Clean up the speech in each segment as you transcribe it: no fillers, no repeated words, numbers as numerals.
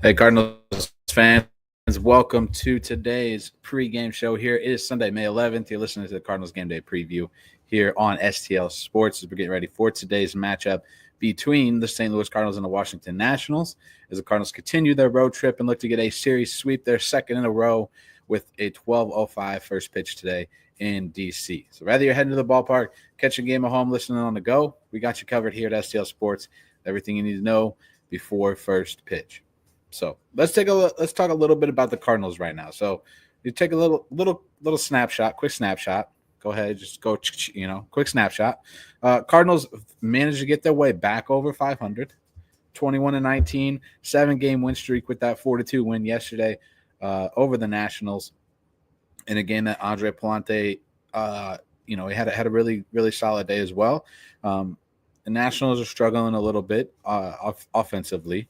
Hey, Cardinals fans, welcome to today's pregame show here. It is Sunday, May 11th. You're listening to the Cardinals Game Day preview here on STL Sports as we're getting ready for today's matchup between the St. Louis Cardinals and the Washington Nationals as the Cardinals continue their road trip and look to get a series sweep, their second in a row with a 12:05 first pitch today in D.C. So whether you're heading to the ballpark, catching a game at home, listening on the go, we got you covered here at STL Sports. Everything you need to know before first pitch. So let's talk a little bit about the Cardinals right now. So you take a little snapshot, quick snapshot. Go ahead, just go, quick snapshot. Cardinals managed to get their way back over 500, 21-19, 7-game win streak with that 4-2 win yesterday over the Nationals in a game that Andre Palante, he had a really solid day as well. The Nationals are struggling a little bit offensively,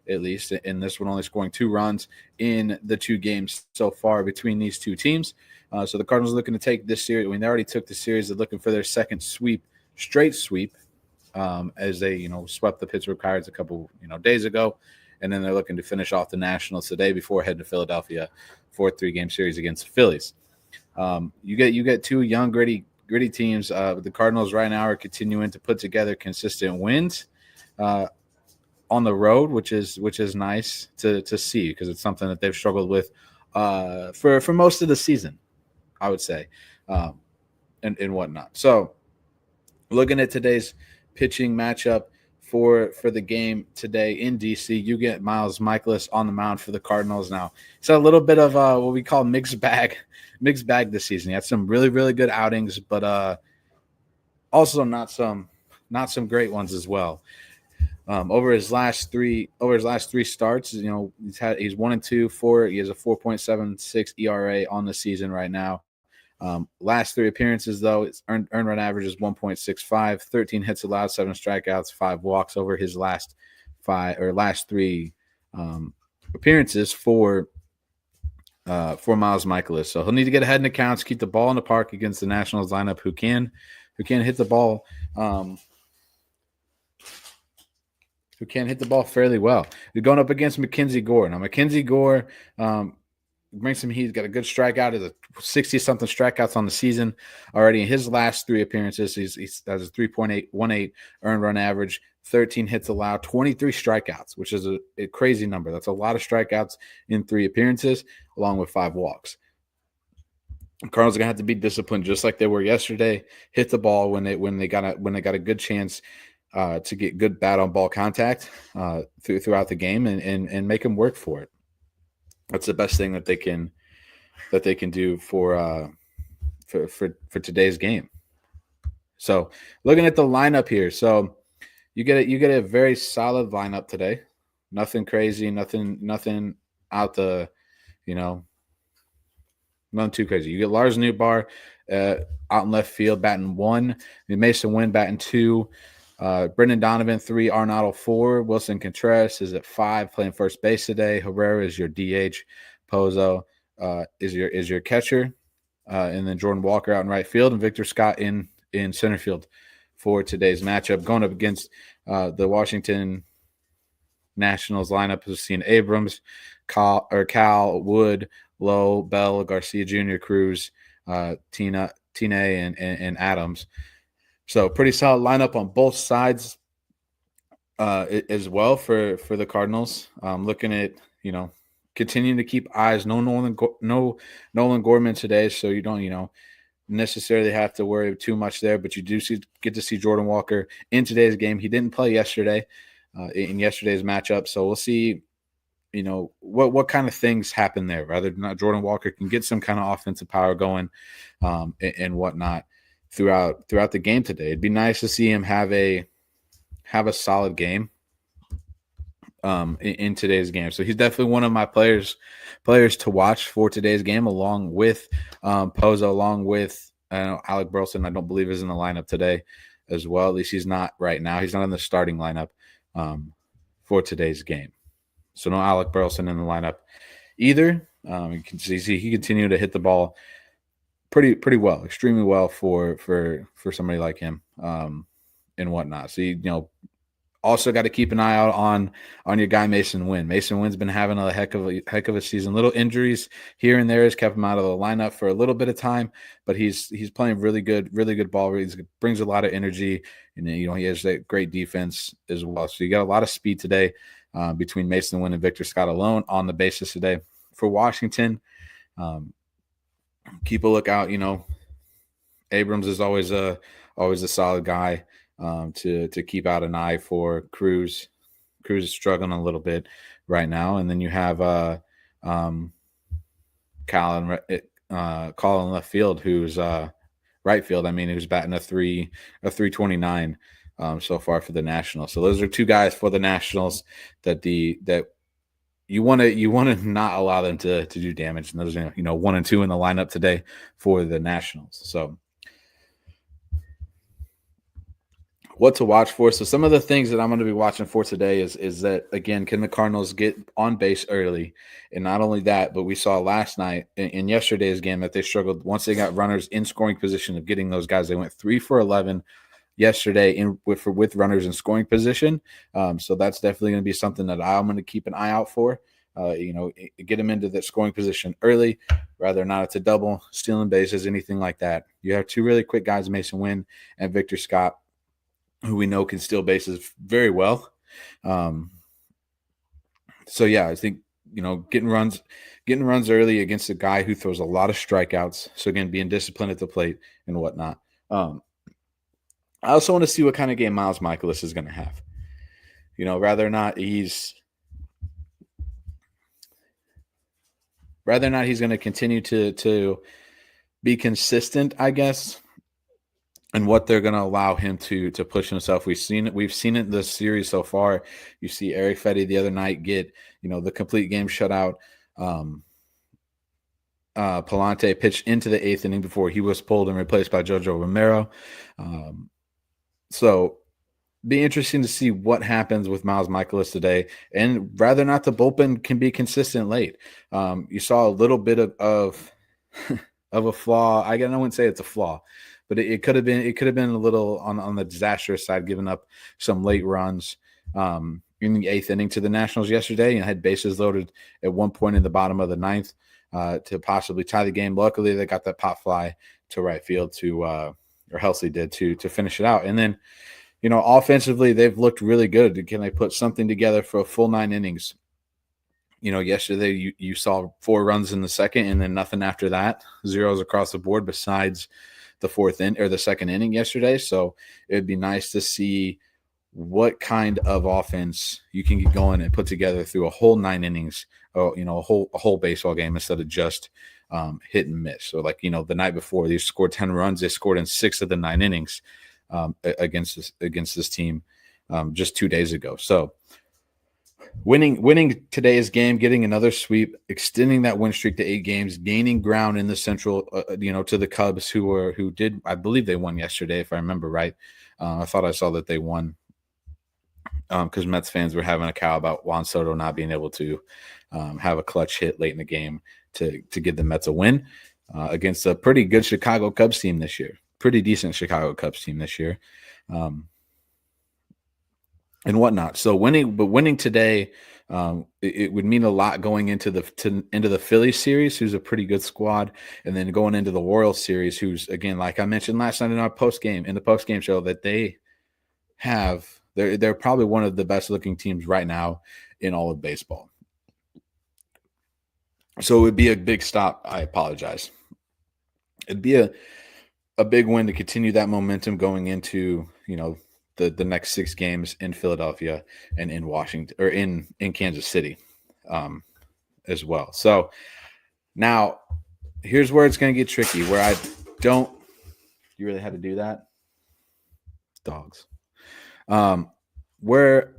at least in this one, only scoring 2 runs in the 2 games so far between these two teams. So the Cardinals are looking to take this series. I mean, they already took the series. They're looking for their second straight sweep, as they swept the Pittsburgh Pirates a couple days ago, and then they're looking to finish off the Nationals today before heading to Philadelphia for a 3-game series against the Phillies. You get 2 young gritty teams. The Cardinals right now are continuing to put together consistent wins on the road, which is nice to see because it's something that they've struggled with for most of the season, I would say, and whatnot. So looking at today's pitching matchup for the game today in DC, you get Miles Mikolas on the mound for the Cardinals. Now it's a little bit of what we call mixed bag this season. He had some really good outings, but also not some great ones as well. Over his last three starts, he's 1-2. He has a 4.76 ERA on the season right now. Last 3 appearances, though, its earned run average is 1.65, 13 hits allowed, 7 strikeouts, 5 walks over his last 3 appearances for Miles Mikolas. So he'll need to get ahead in the counts, keep the ball in the park against the Nationals lineup, who can hit the ball. Who can hit the ball fairly well. You're going up against Mackenzie Gore. Now, Mackenzie Gore brings him. He's got a good strikeout. He's a 60-something strikeouts on the season already. In his last 3 appearances, he has a 3.818 earned run average, 13 hits allowed, 23 strikeouts, which is a crazy number. That's a lot of strikeouts in 3 appearances, along with 5 walks. Cardinals are gonna have to be disciplined, just like they were yesterday. Hit the ball when they got a good chance to get good bat on ball contact throughout the game and make them work for it. That's the best thing that they can do for today's game. So looking at the lineup here, so you get a very solid lineup today. Nothing crazy, nothing out the nothing too crazy. You get Lars Nootbaar out in left field batting 1, Mason Winn batting 2. Brendan Donovan 3, Arenado 4, Wilson Contreras is at 5, playing first base today. Herrera is your DH, Pozo is your catcher, and then Jordan Walker out in right field, and Victor Scott in center field for today's matchup. Going up against the Washington Nationals lineup, we've seen Abrams, Cal, Wood, Lowe, Bell, Garcia Jr., Cruz, Tine, and Adams. So pretty solid lineup on both sides as well for the Cardinals. Looking at continuing to keep eyes. No Nolan Gorman today, so you don't necessarily have to worry too much there. But you do get to see Jordan Walker in today's game. He didn't play yesterday in yesterday's matchup, so we'll see. What kind of things happen there. Rather than Jordan Walker can get some kind of offensive power going and whatnot throughout the game today. It'd be nice to see him have a solid game in today's game. So he's definitely one of my players to watch for today's game, along with Pozo, along with Alec Burleson. I don't believe is in the lineup today as well. At least he's not right now. He's not in the starting lineup for today's game. So no Alec Burleson in the lineup either. You can see he continued to hit the ball pretty well, extremely well for somebody like him and whatnot. So Also got to keep an eye out on your guy Mason Winn. Mason Winn's been having a heck of a season. Little injuries here and there has kept him out of the lineup for a little bit of time, but he's playing really good ball. He brings a lot of energy, and he has that great defense as well. So you got a lot of speed today between Mason Winn and Victor Scott alone on the basis today. For Washington, keep a lookout. Abrams is always a solid guy. To keep out an eye for. Cruz is struggling a little bit right now, and then you have Colin left field, who's right field. Who's batting a 329 so far for the Nationals. So those are two guys for the Nationals that you want to not allow them to do damage. And those are 1 and 2 in the lineup today for the Nationals. So. What to watch for. So some of the things that I'm going to be watching for today is that, again, can the Cardinals get on base early? And not only that, but we saw last night in yesterday's game that they struggled once they got runners in scoring position of getting those guys. They went 3 for 11 yesterday with runners in scoring position. So that's definitely going to be something that I'm going to keep an eye out for. Get them into that scoring position early, rather not it's a double, stealing bases, anything like that. You have two really quick guys, Mason Winn and Victor Scott, who we know can steal bases very well. So yeah, I think, getting runs early against a guy who throws a lot of strikeouts. So again, being disciplined at the plate and whatnot. I also want to see what kind of game Miles Mikolas is going to have. Rather or not he's going to continue to be consistent, I guess, and what they're going to allow him to push himself. We've seen it in this series so far. You see Eric Fetty the other night get, the complete game shutout. Palante pitched into the 8th inning before he was pulled and replaced by Jojo Romero. So be interesting to see what happens with Miles Mikolas today. And rather not the bullpen can be consistent late. You saw a little bit of a flaw. I wouldn't say it's a flaw, but it could have been a little on the disastrous side, giving up some late runs in the 8th inning to the Nationals yesterday, and had bases loaded at one point in the bottom of the 9th to possibly tie the game. Luckily, they got that pop fly to right field or Helsley did to finish it out. And then, offensively, they've looked really good. Can they put something together for a full 9 innings? Yesterday you saw 4 runs in the second and then nothing after that, zeros across the board besides the 2nd inning yesterday. So it'd be nice to see what kind of offense you can get going and put together through a whole 9 innings, a whole baseball game instead of just hit and miss. So the night before they scored 10 runs, they scored in 6 of the 9 innings against this team just 2 days ago. So winning today's game, getting another sweep, extending that win streak to 8 games, gaining ground in the Central, to the Cubs who did, I believe they won yesterday, if I remember right. I thought I saw that they won because Mets fans were having a cow about Juan Soto not being able to have a clutch hit late in the game to give the Mets a win against a pretty good Chicago Cubs team this year, pretty decent Chicago Cubs team this year. And whatnot. So winning today, it would mean a lot going into the Phillies series, who's a pretty good squad, and then going into the Royals series, who's, again, like I mentioned last night in the post game show, that they're probably one of the best looking teams right now in all of baseball. So it would be a big stop. I apologize. It'd be a big win to continue that momentum going into the next 6 games in Philadelphia and in Washington, or in Kansas City as well. So now here's where it's going to get tricky, where you really had to do that? Dogs. Where,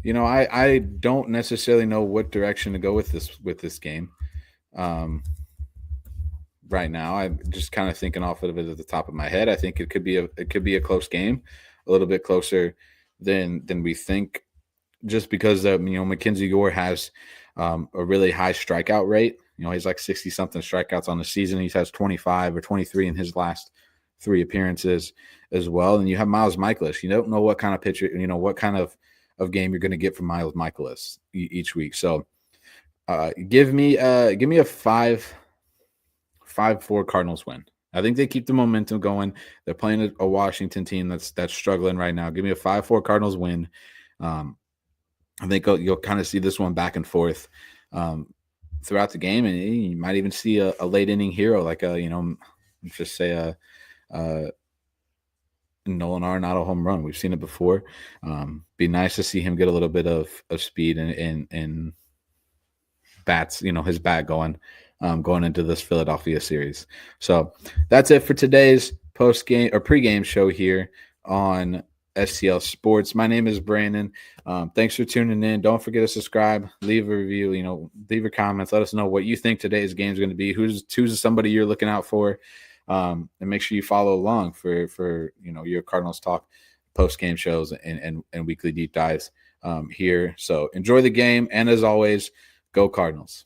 I don't necessarily know what direction to go with this game. Right now, I'm just kind of thinking off of it at the top of my head. I think it could be a close game, a little bit closer than we think, just because Mackenzie Gore has a really high strikeout rate. He's like 60 something strikeouts on the season. He has 25 or 23 in his last 3 appearances as well. And you have Miles Michaelis. You don't know what kind of pitcher, what kind of game you're going to get from Miles Michaelis each week. So give me a 5-4 Cardinals win. I think they keep the momentum going. They're playing a Washington team that's struggling right now. Give me a 5-4 Cardinals win. I think you'll kind of see this one back and forth throughout the game, and you might even see a late inning hero, like just say a Nolan Arenado home run. We've seen it before. Be nice to see him get a little bit of speed and bats, his bat going into this Philadelphia series. So that's it for today's post-game or pre-game show here on STL Sports. My name is Brandon. Thanks for tuning in. Don't forget to subscribe, leave a review, leave your comments. Let us know what you think today's game is going to be. Who's somebody you're looking out for? And make sure you follow along for your Cardinals talk post-game shows and weekly deep dives here. So enjoy the game. And as always, go Cardinals.